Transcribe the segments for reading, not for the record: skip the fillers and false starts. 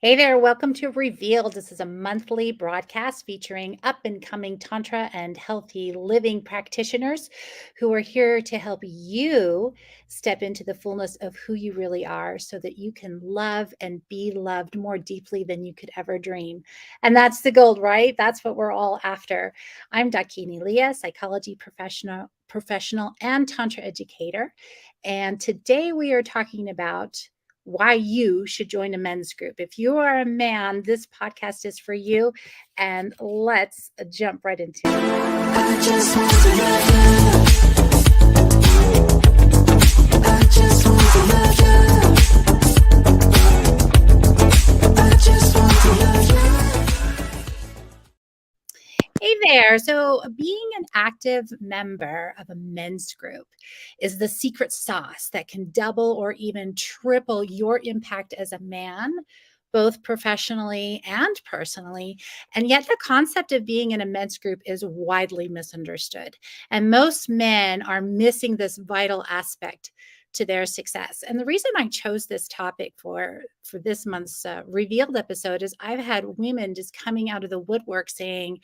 Hey there, welcome to Revealed. This is a monthly broadcast featuring up and coming Tantra and healthy living practitioners who are here to help you step into the fullness of who you really are so that you can love and be loved more deeply than you could ever dream. And that's the goal, right? That's what we're all after. I'm Dakini Leah, psychology professional and Tantra educator. And today we are talking about why you should join a men's group. If you are a man, this podcast is for you. And let's jump right into it. I just want to love you. I just want to love you. I just want to love you. Hey there. So, being an active member of a men's group is the secret sauce that can double or even triple your impact as a man, both professionally and personally. And yet, the concept of being in a men's group is widely misunderstood. And most men are missing this vital aspect to their success. And the reason I chose this topic for this month's Revealed episode is I've had women just coming out of the woodwork saying,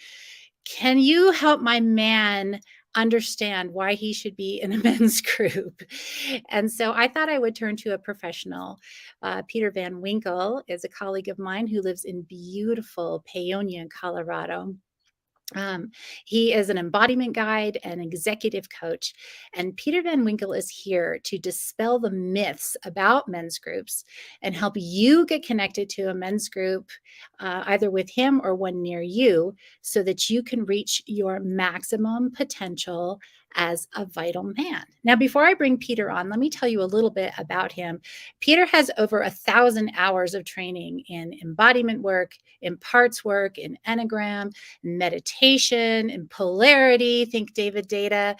can you help my man understand why he should be in a men's group? And so I thought I would turn to a professional. Pieter Van Winkle is a colleague of mine who lives in beautiful Paonia, Colorado. He is an embodiment guide and executive coach. And Pieter Van Winkle is here to dispel the myths about men's groups and help you get connected to a men's group, either with him or one near you, so that you can reach your maximum potential as a vital man. Now, before I bring Pieter on, let me tell you a little bit about him. Pieter has over 1,000 hours of training in embodiment work, in parts work, in Enneagram, meditation, in polarity, think David Data,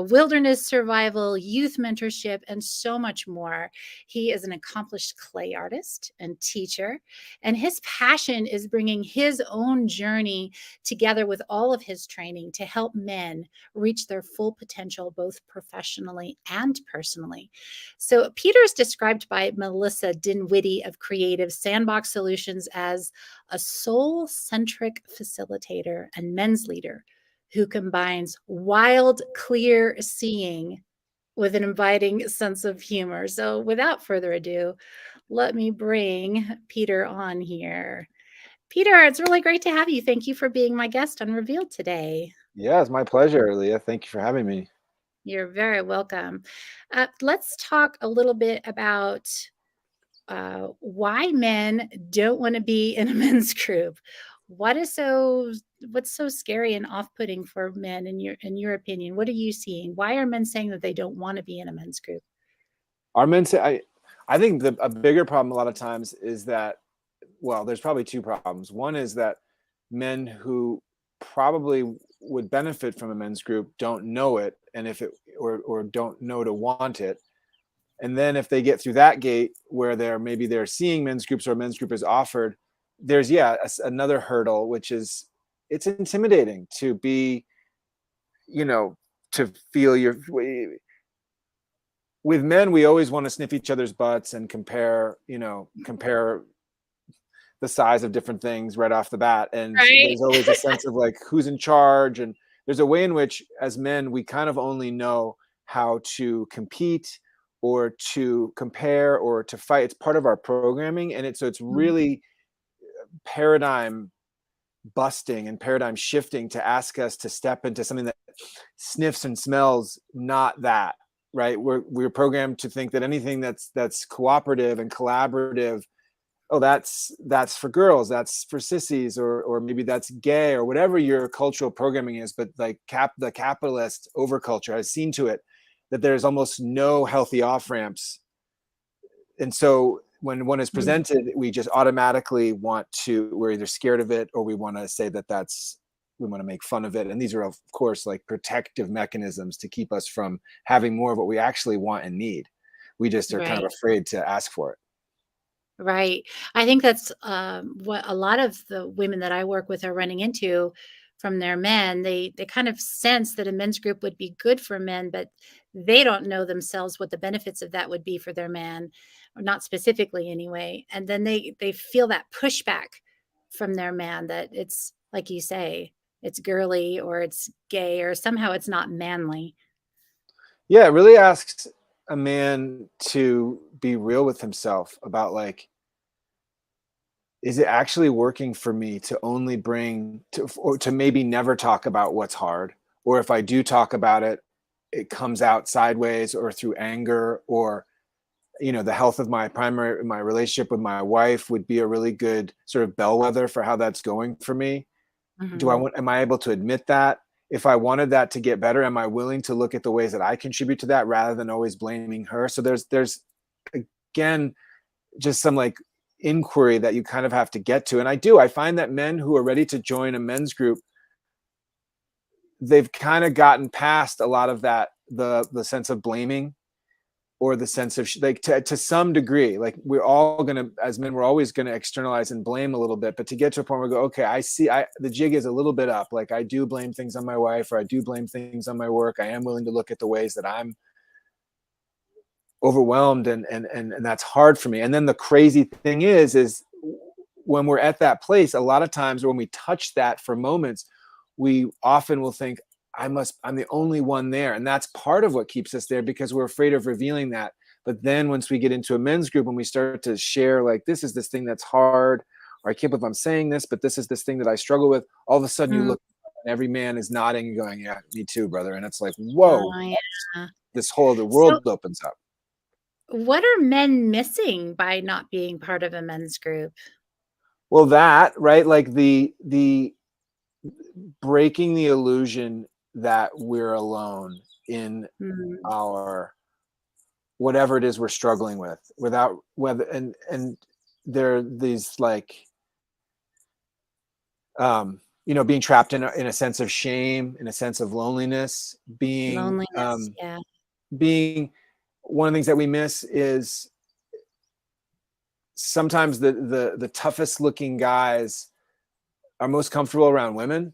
wilderness survival, youth mentorship, and so much more. He is an accomplished clay artist and teacher, and his passion is bringing his own journey together with all of his training to help men reach their full potential, both professionally and personally. So Pieter is described by Melissa Dinwiddie of Creative Sandbox Solutions as a soul-centric facilitator and men's leader who combines wild, clear seeing with an inviting sense of humor. So without further ado, let me bring Pieter on here. Pieter, it's really great to have you. Thank you for being my guest on Revealed today. Yeah, it's my pleasure, Leah. Thank you for having me. You're very welcome. Let's talk a little bit about why men don't want to be in a men's group. What's so scary and off-putting for men in your opinion? What are you seeing? Why are men saying that they don't want to be in a men's group? Our men say, I think a bigger problem a lot of times is that, well, there's probably two problems. One is that men who probably would benefit from a men's group don't know it, and if it or don't know to want it. And then if they get through that gate where they're seeing men's groups or a men's group is offered, there's another hurdle, which is it's intimidating to be, to feel with men, we always want to sniff each other's butts and compare the size of different things right off the bat. And Right. There's always a sense of like who's in charge. And there's a way in which as men, we kind of only know how to compete or to compare or to fight. It's part of our programming. And it's really paradigm busting and paradigm shifting to ask us to step into something that sniffs and smells not that. Right. We're programmed to think that anything that's cooperative and collaborative, oh, that's for girls, that's for sissies, or maybe that's gay, or whatever your cultural programming is. But like the capitalist overculture has seen to it that there's almost no healthy off ramps. And so when one is presented, we just automatically we're either scared of it or we want to say we want to make fun of it. And these are, of course, like protective mechanisms to keep us from having more of what we actually want and need. We just are kind of afraid to ask for it. Right. I think that's what a lot of the women that I work with are running into from their men. They kind of sense that a men's group would be good for men, but they don't know themselves what the benefits of that would be for their man, or not specifically anyway. And then they feel that pushback from their man, that it's like you say, it's girly or it's gay or somehow it's not manly. Yeah, it really asks a man to be real with himself about like, is it actually working for me to only bring to, or to maybe never talk about what's hard? Or if I do talk about it, it comes out sideways or through anger, or, you know, the health of my relationship with my wife would be a really good sort of bellwether for how that's going for me. Mm-hmm. Am I able to admit that? If I wanted that to get better, am I willing to look at the ways that I contribute to that rather than always blaming her? So there's again, just some like inquiry that you kind of have to get to. And I find that men who are ready to join a men's group, they've kind of gotten past a lot of that, the sense of blaming, or the sense of like to some degree, like we're all going to, as men, we're always going to externalize and blame a little bit, but to get to a point where we go, okay, the jig is a little bit up. Like I do blame things on my wife, or I do blame things on my work. I am willing to look at the ways that I'm overwhelmed, and that's hard for me. And then the crazy thing is when we're at that place, a lot of times when we touch that for moments, we often will think, I'm the only one there. And that's part of what keeps us there, because we're afraid of revealing that. But then once we get into a men's group and we start to share, like, this is this thing that's hard, or I can't believe I'm saying this, but this is this thing that I struggle with. All of a sudden you Mm. look and every man is nodding and going, yeah, me too, brother. And it's like, whoa, Yeah. the So world opens up. what are men missing by not being part of a men's group? Well, that, right? Like the breaking the illusion that we're alone in Mm. our whatever it is we're struggling with, without whether, and there are these like being trapped in a sense of shame, in a sense of loneliness, Loneliness. Yeah. being one of the things that we miss is sometimes the toughest looking guys are most comfortable around women.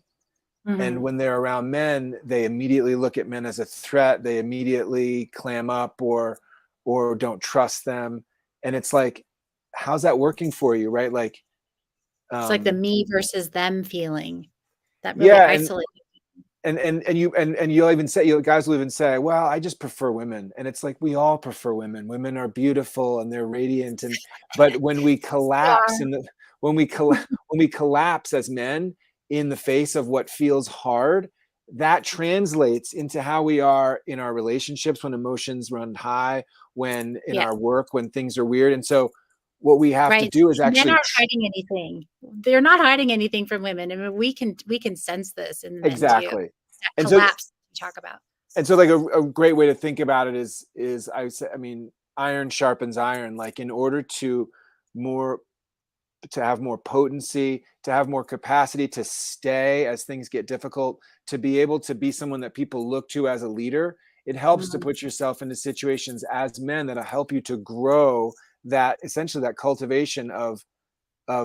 And Mm-hmm. when they're around men, they immediately look at men as a threat. They immediately clam up, or don't trust them. And it's like, how's that working for you? Right. Like, It's like the um, me versus them feeling that really yeah. isolates. And you'll even say, guys will even say, well, I just prefer women. And it's like, we all prefer women. Women are beautiful and they're radiant. But when we collapse Yeah. in the, when we collapse as men in the face of what feels hard, that translates into how we are in our relationships, when emotions run high, when in Yes. our work, when things are weird. And so what we have to Right. do is Men actually aren't hiding anything. They're not hiding anything from women. I mean, we can sense this in men too. exactly. That And so collapse you talk about. like a great way to think about it is I say, I mean, iron sharpens iron. Like, in order more to have more potency, to have more capacity to stay as things get difficult, to be able to be someone that people look to as a leader, it helps to Mhm. put yourself into situations as men that'll help you to grow that, essentially that cultivation of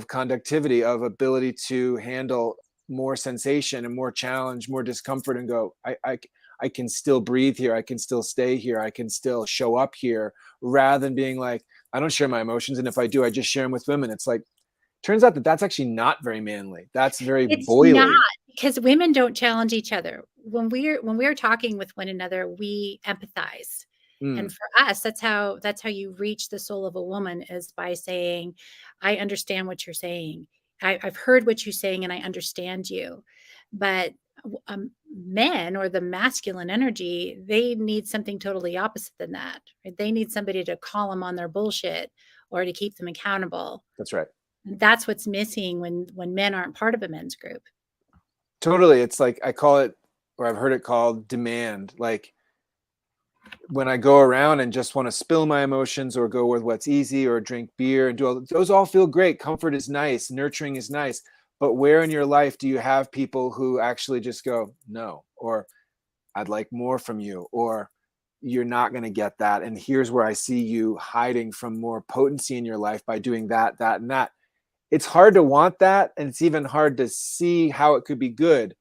conductivity, of ability to handle more sensation and more challenge, more discomfort, and go, I can still breathe here. I can still stay here. I can still show up here, rather than being like, I don't share my emotions. And if I do, I just share them with women. It's like, turns out that that's actually not very manly. That's very It's not, boily. because women don't challenge each other. When we're talking with one another, we empathize. And Mm, for us, that's how you reach the soul of a woman, is by saying, I understand what you're saying. I've heard what you're saying and I understand you. But men, or the masculine energy, they need something totally opposite than that. Right? They need somebody to call them on their bullshit or to keep them accountable. that's right. That's what's missing when men aren't part of a men's group. Totally. It's like, I call it, or I've heard it called, demand. Like, when I go around and just want to spill my emotions, or go with what's easy, or drink beer and do all those, all feel great. Comfort is nice. Nurturing is nice. But where in your life do you have people who actually just go, no, or I'd like more from you, or you're not going to get that. And here's where I see you hiding from more potency in your life by doing that, that, and that. It's hard to want that. And it's even hard to see how it could be good.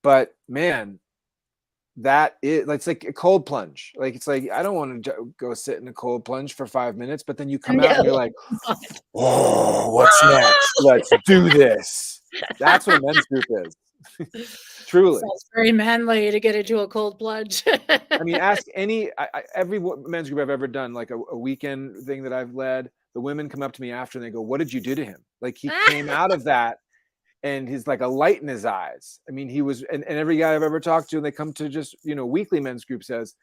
But man, that is, it's like a cold plunge. Like, it's like, I don't want to go sit in a cold plunge for 5 minutes, but then you come out and you're No, like, oh, what's next? Let's do this. That's what a men's group is. Truly. sounds very manly to get into a cold plunge. I mean, ask every men's group I've ever done, like a weekend thing that I've led, the women come up to me after and they go, what did you do to him? Like, he came out of that and he's like a light in his eyes. I mean, he was, and every guy I've ever talked to, and they come to just, weekly men's group, says,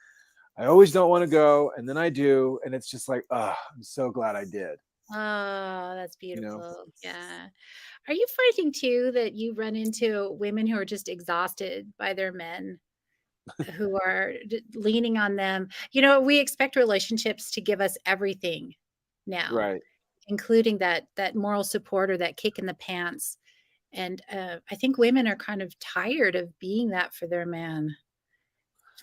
I always don't want to go. And then I do. And it's just like, oh, I'm so glad I did. Oh, that's You know? beautiful. Yeah. Are you finding too that you run into women who are just exhausted by their men who are leaning on them? We expect relationships to give us everything now, Right. including that moral support or that kick in the pants. And I think women are kind of tired of being that for their man.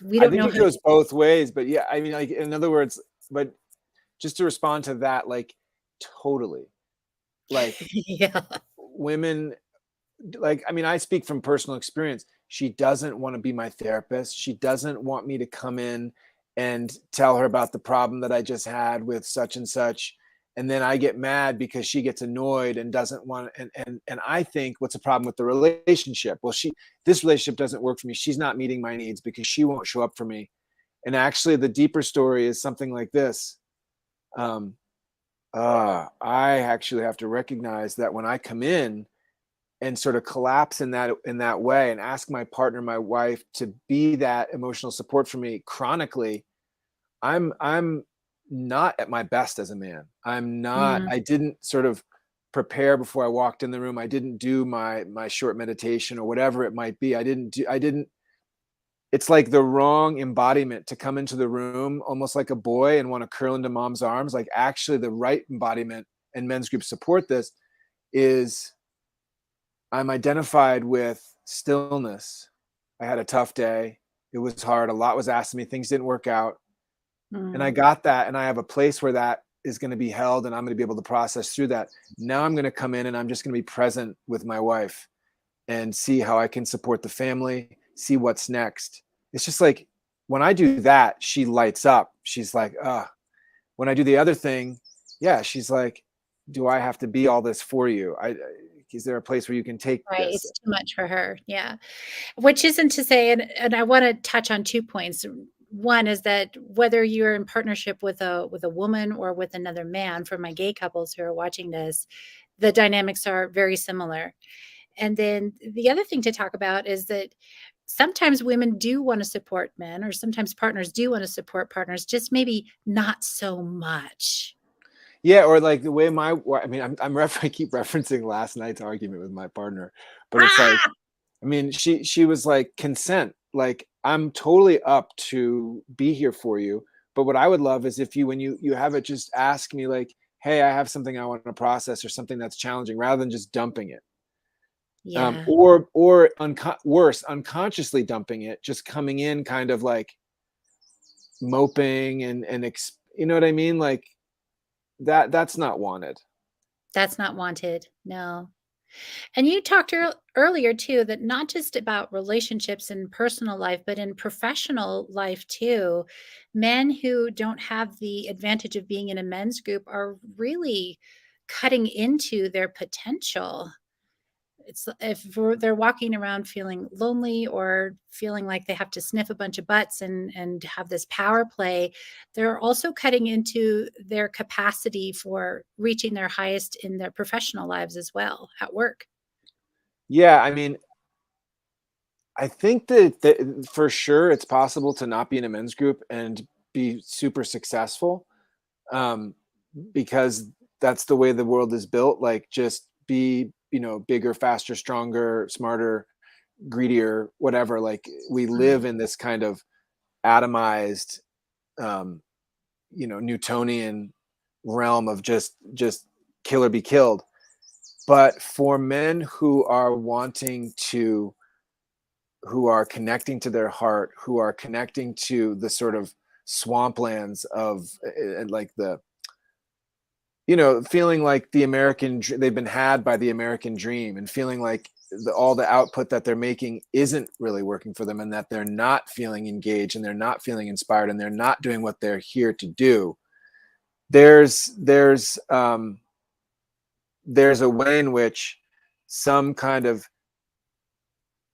We I don't think know it how to. goes both ways, but yeah, I mean, like, in other words, but just to respond to that, like, totally, like, Yeah. women, like, I mean, I speak from personal experience. She doesn't want to be my therapist. She doesn't want me to come in and tell her about the problem that I just had with such and such. And then I get mad because she gets annoyed and doesn't want, and I think, what's the problem with the relationship? Well, this relationship doesn't work for me. She's not meeting my needs because she won't show up for me. And actually the deeper story is something like this. Um, I actually have to recognize that when I come in and sort of collapse in that way and ask my partner, my wife, to be that emotional support for me chronically, I'm not at my best as a man. Mm, I didn't sort of prepare before I walked in the room. I didn't do my short meditation or whatever it might be. I didn't It's like the wrong embodiment to come into the room almost like a boy and want to curl into mom's arms. Like, actually the right embodiment, and men's groups support this, is I'm identified with stillness. I had a tough day. It was hard. A lot was asked of me. Things didn't work out. And I mm. got that. And I have a place where that is going to be held and I'm going to be able to process through that. Now I'm going to come in and I'm just going to be present with my wife and see how I can support the family, see what's next. It's just like, when I do that, she lights up. She's like, when I do the other thing, yeah, she's like, do I have to be all this for you? Is there a place where you can take Right, this? it's too much for her, yeah. Which isn't to say, and I wanna touch on 2 points. One is that whether you're in partnership with a woman or with another man, for my gay couples who are watching this, the dynamics are very similar. And then the other thing to talk about is that sometimes women do wanna support men, or sometimes partners do wanna support partners, just maybe not so much. Yeah, or like the way I mean, I keep referencing last night's argument with my partner, but it's like, Ah! I mean, she was like, consent. Like, I'm totally up to be here for you. But what I would love is if when you have it, just ask me like, hey, I have something I want to process or something that's challenging, rather than just dumping it. Yeah, Worse, unconsciously dumping it, just coming in kind of like moping you know what I mean? Like, that's not wanted. that's not wanted, no. And you talked earlier too that not just about relationships in personal life, but in professional life too. Men who don't have the advantage of being in a men's group are really cutting into their potential. It's if they're walking around feeling lonely or feeling like they have to sniff a bunch of butts and have this power play, they're also cutting into their capacity for reaching their highest in their professional lives as well at work. Yeah, I mean, I think that for sure it's possible to not be in a men's group and be super successful, um, because that's the way the world is built. Like, just be, bigger, faster, stronger, smarter, greedier, whatever. Like, we live in this kind of atomized, um, Newtonian realm of just kill or be killed. But for men who are connecting to their heart, who are connecting to the sort of swamplands of, like, feeling like they've been had by the American dream, and feeling like all the output that they're making isn't really working for them, and that they're not feeling engaged, and they're not feeling inspired, and they're not doing what they're here to do. There's a way in which some kind of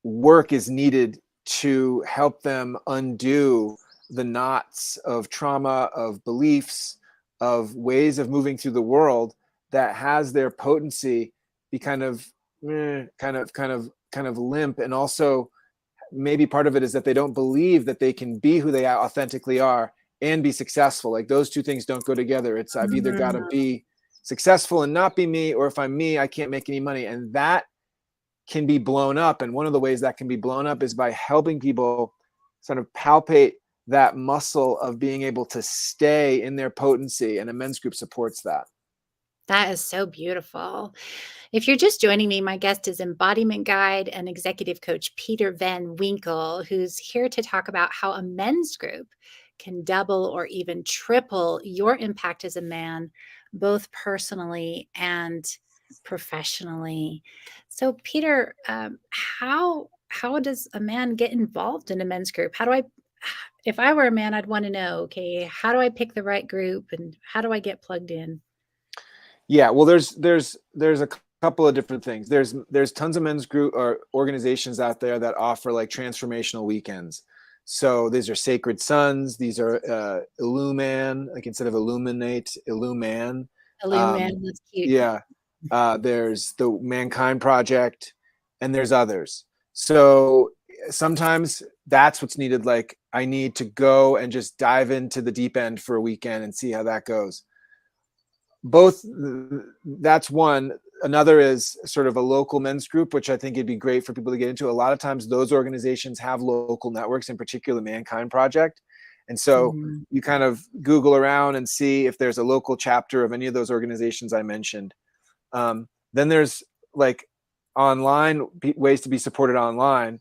work is needed to help them undo the knots of trauma, of beliefs, of ways of moving through the world that has their potency be kind of limp. And also maybe part of it is that they don't believe that they can be who they authentically are and be successful. Like those two things don't go together. It's I've either got to be successful and not be me, or if I'm me, I can't make any money. And that can be blown up. And one of the ways that can be blown up is by helping people sort of palpate that muscle of being able to stay in their potency. And a men's group supports that. That is so beautiful. If you're just joining me, my guest is embodiment guide and executive coach Pieter Van Winkle, who's here to talk about how a men's group can double or even triple your impact as a man, both personally and professionally. So, Peter, how does a man get involved in a men's group? How do I, if I were a man, I'd want to know, okay, how do I pick the right group and how do I get plugged in? Yeah, well, there's a couple of different things. There's tons of men's group or organizations out there that offer like transformational weekends. So these are Sacred Sons. These are Illuman, like instead of Illuminate, Illuman. Illumin, that's cute. Yeah, there's the Mankind Project, and there's others. So sometimes that's what's needed. Like I need to go and just dive into the deep end for a weekend and see how that goes. Both, that's one. Another is sort of a local men's group, which I think it'd be great for people to get into. A lot of times those organizations have local networks, in particular Mankind Project. And so you kind of Google around and see if there's a local chapter of any of those organizations I mentioned. Then there's like online ways to be supported online.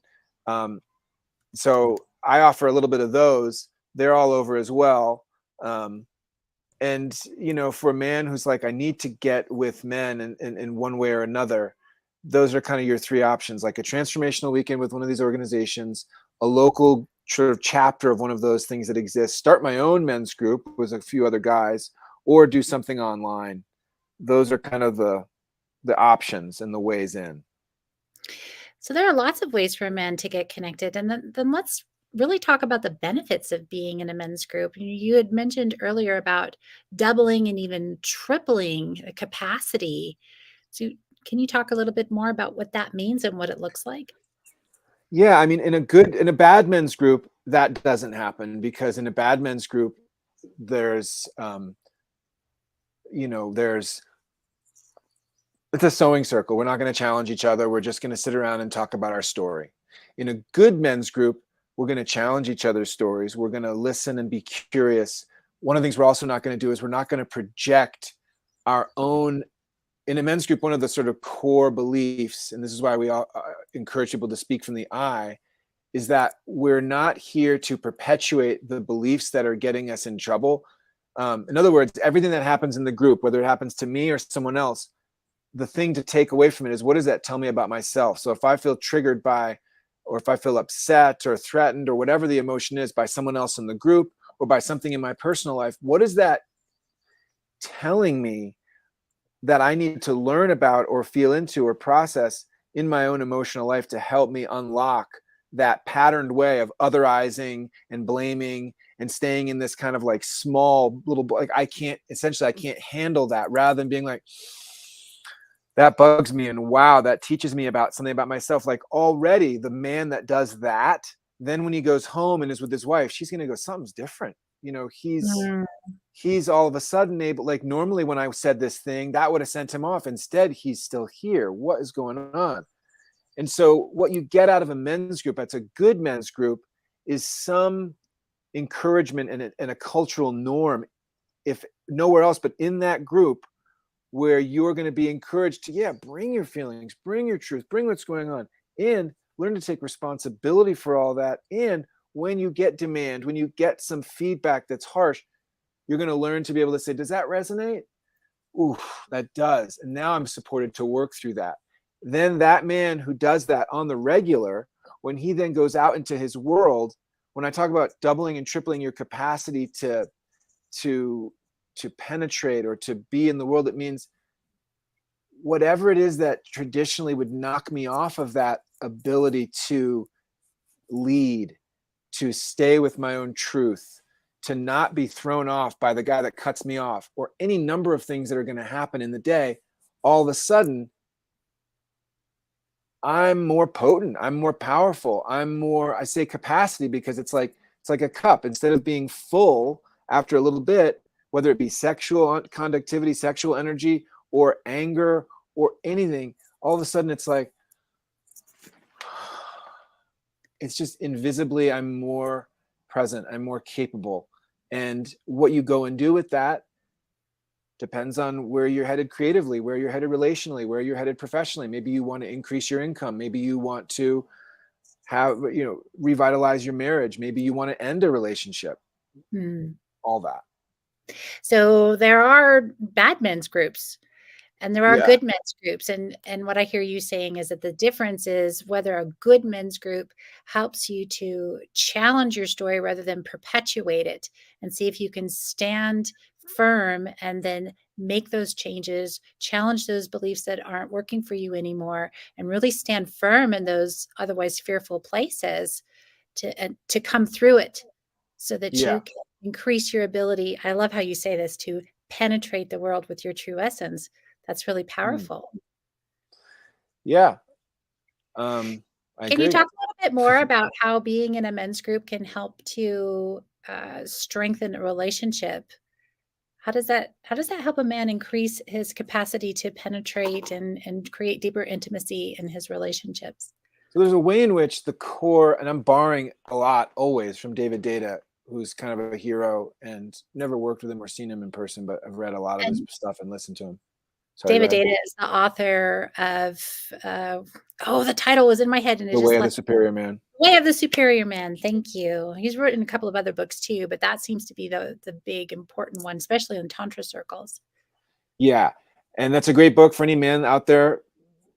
So I offer a little bit of those. They're all over as well. And, you know, for a man who's like, I need to get with men in one way or another, those are kind of your three options, like a transformational weekend with one of these organizations, a local sort of chapter of one of those things that exist, start my own men's group with a few other guys, or do something online. Those are kind of the options and the ways in. So there are lots of ways for a man to get connected. And then let's really talk about the benefits of being in a men's group. You had mentioned earlier about doubling and even tripling the capacity. So can you talk a little bit more about what that means and what it looks like? Yeah, I mean, in a bad men's group, that doesn't happen, because in a bad men's group, there's it's a sewing circle. We're not going to challenge each other. We're just going to sit around and talk about our story. In a good men's group, we're going to challenge each other's stories. We're going to listen and be curious. One of the things we're also not going to do is we're not going to project our own. In a men's group, one of the sort of core beliefs, and this is why we all encourage people to speak from the I, is that we're not here to perpetuate the beliefs that are getting us in trouble. In other words, everything that happens in the group, whether it happens to me or someone else, the thing to take away from it is, what does that tell me about myself? So if I feel triggered by, or if I feel upset or threatened or whatever the emotion is by someone else in the group or by something in my personal life, what is that telling me that I need to learn about or feel into or process in my own emotional life to help me unlock that patterned way of otherizing and blaming and staying in this kind of like small little, like I can't handle that, rather than being like, that bugs me, and wow, that teaches me about something about myself. Like already the man that does that, then when he goes home and is with his wife, she's going to go, something's different. You know, he's all of a sudden able, like normally when I said this thing, that would have sent him off. Instead, he's still here. What is going on? And so what you get out of a men's group, that's a good men's group, is some encouragement and a cultural norm, if nowhere else, but in that group, where you're going to be encouraged to, bring your feelings, bring your truth, bring what's going on, and learn to take responsibility for all that. And when you get demand, when you get some feedback that's harsh, you're going to learn to be able to say, does that resonate? Ooh, that does. And now I'm supported to work through that. then that man who does that on the regular, when he then goes out into his world, when I talk about doubling and tripling your capacity to penetrate or to be in the world, it means whatever it is that traditionally would knock me off of that ability to lead, to stay with my own truth, to not be thrown off by the guy that cuts me off, or any number of things that are going to happen in the day, all of a sudden I'm more potent, I'm more powerful, I'm more, I say capacity because it's like a cup. Instead of being full after a little bit, whether it be sexual conductivity, sexual energy, or anger, or anything, all of a sudden it's like, it's just invisibly, I'm more present, I'm more capable. And what you go and do with that depends on where you're headed creatively, where you're headed relationally, where you're headed professionally. Maybe you want to increase your income. Maybe you want to have, revitalize your marriage. Maybe you want to end a relationship. All that. So there are bad men's groups and there are Yeah. good men's groups. And what I hear you saying is that the difference is whether a good men's group helps you to challenge your story rather than perpetuate it, and see if you can stand firm and then make those changes, challenge those beliefs that aren't working for you anymore, and really stand firm in those otherwise fearful places to come through it so that Yeah. you can increase your ability. I love how you say this, to penetrate the world with your true essence. That's really powerful. Yeah. I Can you agree. talk a little bit more about how being in a men's group can help to strengthen a relationship? How does that help a man increase his capacity to penetrate and create deeper intimacy in his relationships? So there's a way in which the core, and I'm borrowing a lot always from David Data, who's kind of a hero, and never worked with him or seen him in person, but I've read a lot of his And stuff and listened to him. Sorry, go David ahead. Data is the author of, the title was in my head and it The just Way of the left. Superior Man. Way of the Superior Man. Thank you. He's written a couple of other books too, but that seems to be the big important one, especially in tantra circles. Yeah. And that's a great book for any man out there.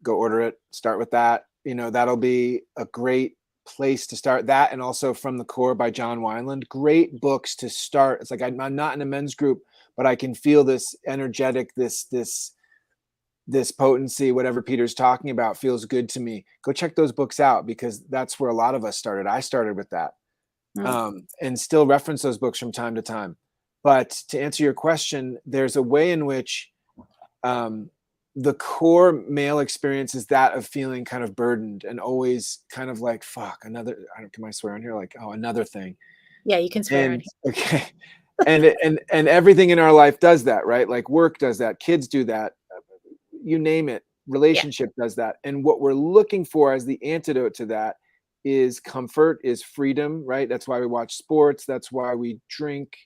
Go order it. Start with that. That'll be a great place to start. That, and also From the Core by John Wineland. Great books to start. It's like I'm not in a men's group, but I can feel this energetic, this potency, whatever Peter's talking about feels good to me. Go check those books out, because that's where a lot of us started. I started with that. And still reference those books from time to time. But to answer your question, there's a way in which the core male experience is that of feeling kind of burdened and always kind of like, fuck, another, can I swear on here? Like, oh, another thing. Yeah, you can swear on And here. okay. And everything in our life does that, right? Like work does that, kids do that, you name it, Yeah, relationship does that. And what we're looking for as the antidote to that is comfort, is freedom, right? That's why we watch sports. That's why we drink.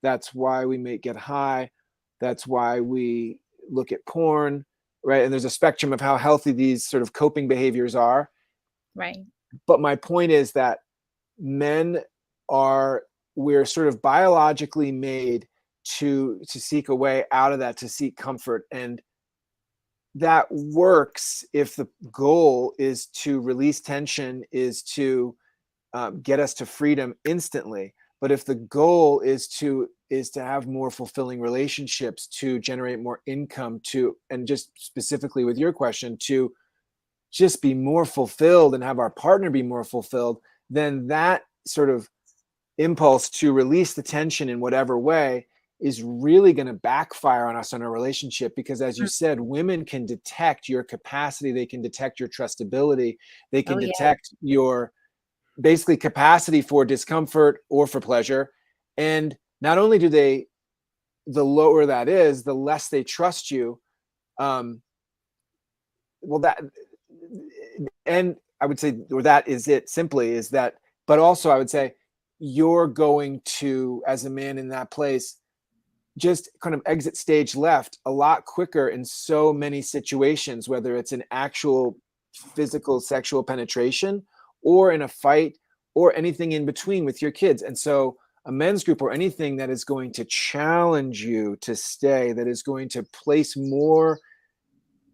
That's why we may get high. That's why we look at porn, right? And there's a spectrum of how healthy these sort of coping behaviors are. right. But my point is that men we're sort of biologically made to seek a way out of that, to seek comfort. And that works if the goal is to release tension, is to get us to freedom instantly. But if the goal is to have more fulfilling relationships, to generate more income, and just specifically with your question, to just be more fulfilled and have our partner be more fulfilled, then that sort of impulse to release the tension in whatever way is really going to backfire on us in our relationship. Because as you said, women can detect your capacity, they can detect your trustability, they can Oh yeah. detect your basically capacity for discomfort or for pleasure. And not only do they, the lower that is, the less they trust you. Well, that, and I would say, or that is it simply, is that, but also I would say you're going to, as a man in that place, just kind of exit stage left a lot quicker in so many situations, whether it's an actual physical sexual penetration or in a fight or anything in between with your kids. And so a men's group or anything that is going to challenge you to stay, that is going to place more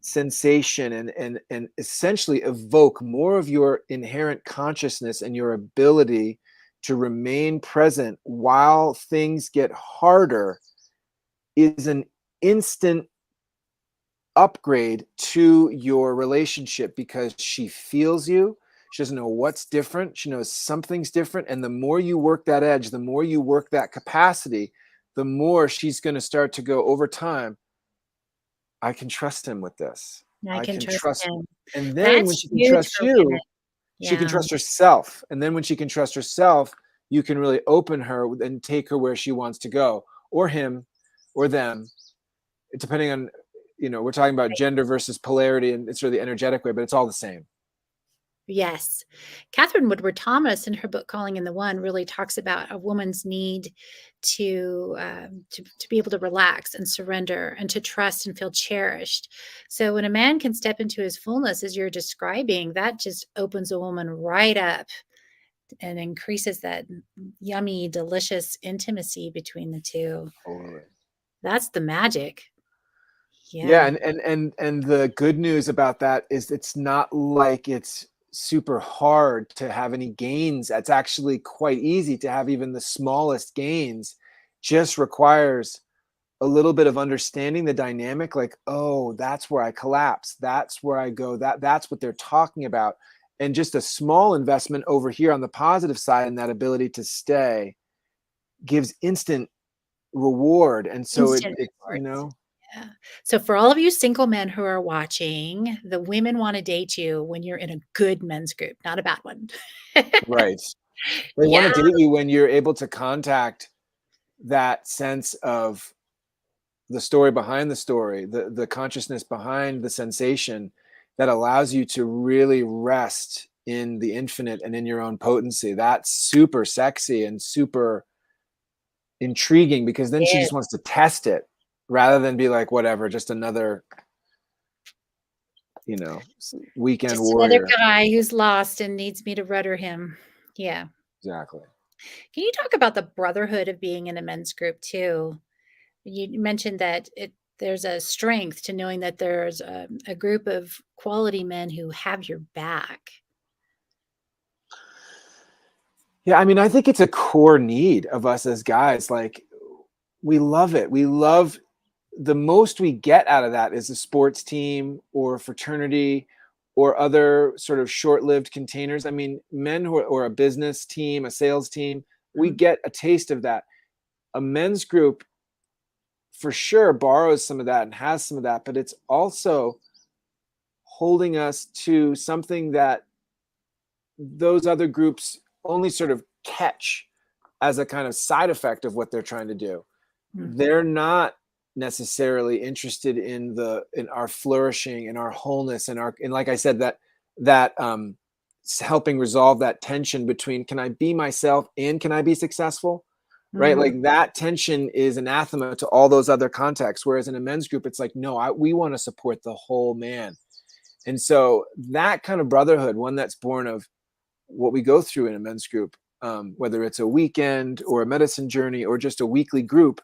sensation and essentially evoke more of your inherent consciousness and your ability to remain present while things get harder is an instant upgrade to your relationship, because she feels you. She doesn't know what's different. She knows something's different. And the more you work that edge, the more you work that capacity, the more she's going to start to go over time. I can trust him with this. I I can can trust trust. him. And then when That's she can huge trust for women. you, she can Yeah. trust herself. And then when she can trust herself, you can really open her and take her where she wants to go, or him or them, depending on, we're talking about gender versus polarity and it's sort of the energetic way, but it's all the same. Yes. Catherine Woodward Thomas, in her book Calling in the One, really talks about a woman's need to be able to relax and surrender and to trust and feel cherished. So when a man can step into his fullness, as you're describing, that just opens a woman right up and increases that yummy, delicious intimacy between the two. Totally. That's the magic. Yeah, Yeah. and the good news about that is it's not like it's super hard to have any gains. It's actually quite easy to have even the smallest gains. Just requires a little bit of understanding the dynamic, like, oh, that's where I collapse, that's where I go, that's what they're talking about. And just a small investment over here on the positive side, and that ability to stay gives instant reward. And so Instant it rewards. Yeah. So for all of you single men who are watching, the women want to date you when you're in a good men's group, not a bad one. right, they want Yeah. to date you when you're able to contact that sense of the story behind the story, the consciousness behind the sensation, that allows you to really rest in the infinite and in your own potency. That's super sexy and super intriguing, because then she It just wants to test it rather than be like, whatever, just another, weekend just another warrior. guy who's lost and needs me to rudder him. Yeah. Exactly. Can you talk about the brotherhood of being in a men's group too? You mentioned that there's a strength to knowing that there's a group of quality men who have your back. Yeah, I mean, I think it's a core need of us as guys. Like, we love it. We love, the most we get out of that is a sports team or fraternity or other sort of short-lived containers. I mean, men or a business team, a sales team, we Mhm. get a taste of that. A men's group for sure borrows some of that and has some of that, but it's also holding us to something that those other groups only sort of catch as a kind of side effect of what they're trying to do. Mhm. They're not necessarily interested in our flourishing and our wholeness and like I said, that helping resolve that tension between, can I be myself and can I be successful, right? Mhm. Like, that tension is anathema to all those other contexts, whereas in a men's group it's like, no, we want to support the whole man. And so that kind of brotherhood, one that's born of what we go through in a men's group, whether it's a weekend or a medicine journey or just a weekly group,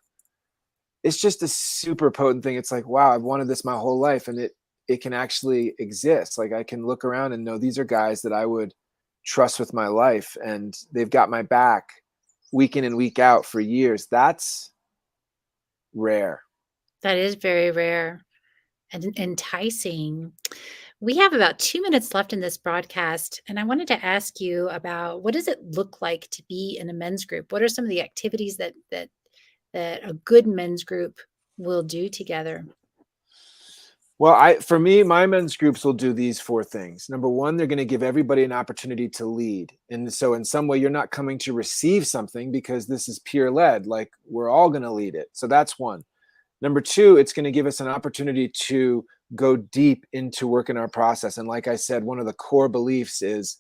it's just a super potent thing. It's like, wow, I've wanted this my whole life, and it can actually exist. Like, I can look around and know these are guys that I would trust with my life, and they've got my back week in and week out for years. That's rare. That is very rare and enticing. We have about 2 minutes left in this broadcast, and I wanted to ask you about what does it look like to be in a men's group? What are some of the activities that a good men's group will do together? Well, for me, my men's groups will do these four things. Number one, they're going to give everybody an opportunity to lead. And so in some way, you're not coming to receive something, because this is peer led, like, we're all going to lead it. So that's one. Number two, it's going to give us an opportunity to go deep into work in our process. And like I said, one of the core beliefs is,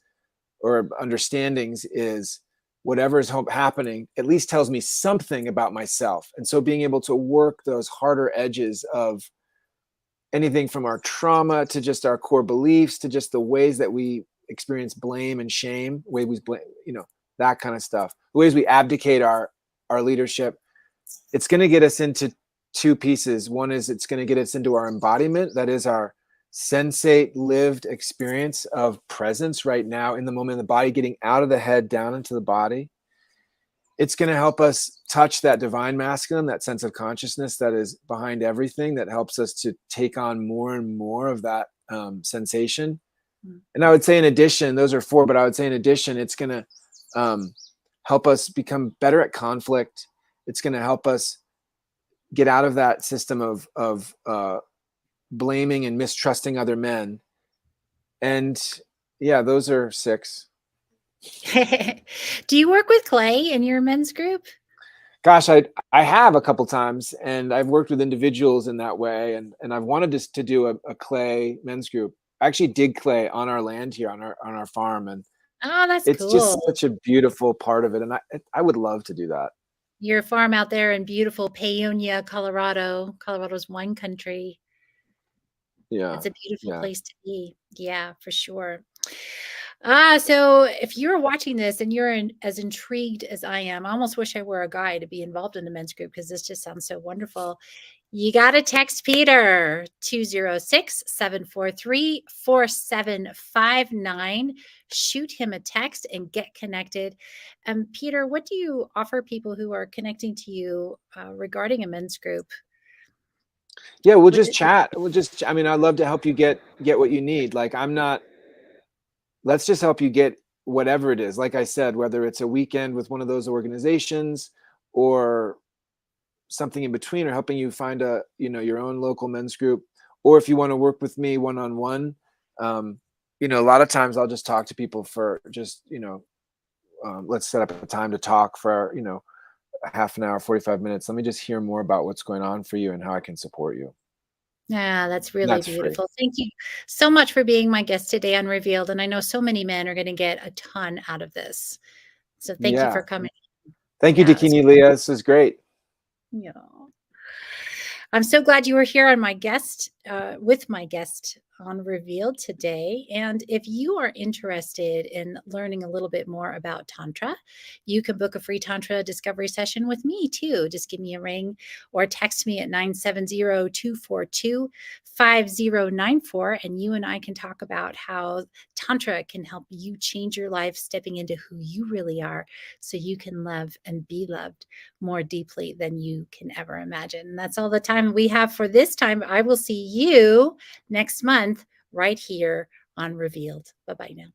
or understandings is, whatever is happening at least tells me something about myself. And so being able to work those harder edges of anything from our trauma to just our core beliefs to just the ways that we experience blame and shame, the way we blame, that kind of stuff, the ways we abdicate our leadership. It's going to get us into two pieces. One is it's going to get us into our embodiment. That is our sensate lived experience of presence right now in the moment, the body getting out of the head down into the body. It's going to help us touch that divine masculine, that sense of consciousness that is behind everything, that helps us to take on more and more of that sensation. And I would say in addition, those are four, but I would say in addition, it's going to help us become better at conflict. It's going to help us get out of that system of blaming and mistrusting other men. And yeah, those are 6. Do you work with clay in your men's group? Gosh, I have a couple times, and I've worked with individuals in that way, and I've wanted to do a clay men's group. I actually dig clay on our land here on our farm, and Oh, that's it's just cool. such a beautiful part of it, and I would love to do that. Your farm out there in beautiful Paonia, Colorado. Colorado's wine country. Yeah, It's a beautiful yeah. place to be. Yeah, for sure. So if you're watching this and you're as intrigued as I am, I almost wish I were a guy to be involved in a men's group because this just sounds so wonderful. You got to text Peter 206-743-4759. Shoot him a text and get connected. Peter, what do you offer people who are connecting to you regarding a men's group? Yeah, we'll What just chat. I mean, I'd love to help you get what you need. Like, let's just help you get whatever it is. Like I said, whether it's a weekend with one of those organizations or something in between, or helping you find your own local men's group, or if you want to work with me one-on-one, a lot of times I'll just talk to people for just, let's set up a time to talk for, a half an hour, 45 minutes. Let me just hear more about what's going on for you and how I can support you. Yeah, that's And really that's free. beautiful. Thank you so much for being my guest today on Revealed. And I know so many men are going to get a ton out of this. So thank you Yeah. for coming. Thank you, Yeah, Dakini Leah. This is great. yeah. I'm so glad you were here on with my guest on Revealed today. And if you are interested in learning a little bit more about Tantra, you can book a free Tantra discovery session with me too. Just give me a ring or text me at 970-242-5094. And you and I can talk about how Tantra can help you change your life, stepping into who you really are so you can love and be loved more deeply than you can ever imagine. And that's all the time we have for this time. I will see you next month right here on Revealed. Bye-bye now.